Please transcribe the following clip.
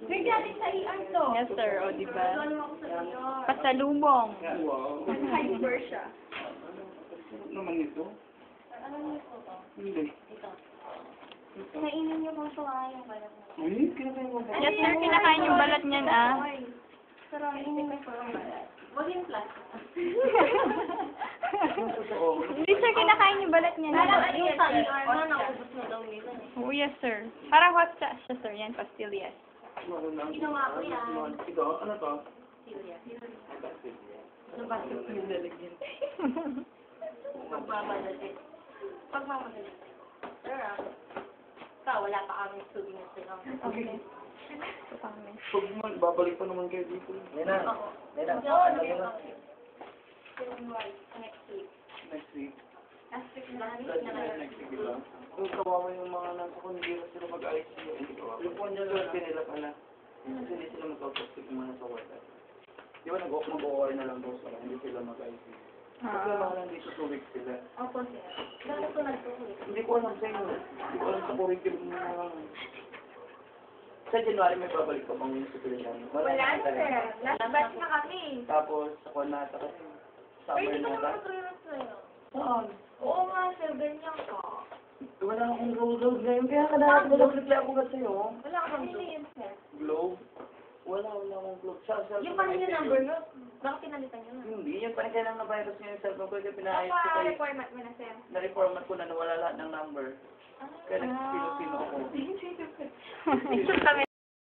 Bigyan natin sa ER to. Yes, sir. O, diba? Ano ako sa ER? Pasalubong. Wow. Hyper siya. Ano naman ito? Ano niyo po to? Hindi. Ito. Kainin niyo po ito yung balat niya. Uy, kinakain mo ba? Yes, sir. Kinakain yung balat niyan, ah. Pero kainin ko po yung balat. Huwag yung plastic. Hindi, sir. Kinakain yung balat niyan. Parang yung sa ER na naubos na daw nila. Oh, yes, sir. Parang hot siya, sir. Yan, pastillas. Ginawa ko yan. Ito, ano to? Silya. Nabasok ko yung lalagyan. Pagmamadali. Pagmamadali. Sir, ikaw, wala pa kami souvenir sa Okay. Ito kami. Pag man, babalik pa naman kayo dito. Yan na. Ako. Yan na. Hindi ako nag-okay. Next week. Next week. Last week na rin. Next week lang. Kung kawawa yung mga nasa kung hindi na sila mag-ICU. Yung po niya lang nila pala. Kasi hindi sila mag-autopsy kung mga sa water. Di ba nag-OR na lang daw sila, hindi sila mag-ICU. Pag naman lang dito 2 weeks sila. Opo, sir. Dahil ko nag-uwi. Hindi ko alam sa inyo. Hindi ko alam sa curriculum mo lang. Sa January may babalik ka bang hospital? Wala na, sir. Last batch na kami. Tapos sa Konata kasi. Pero Summer hindi ko na naman ta. mag-rerun sa'yo. Saan? Oo nga, sir. Ganyan ka. Wala akong road ngayon. Kaya ka dapat mag-reply ako ka sa'yo. Wala kang yun, sir. Globe? Wala akong globe. Yung pa rin yung number nyo. Bakit pinalitan nyo na? Hindi. Yung pa rin kailangan na virus ngayon sa cellphone ko. Kaya pinahayos ko kayo. Napa-reformat mo na, sir. Na-reformat ko na nawala lahat ng number. Kaya nag-sino-sino ako. Picture kami.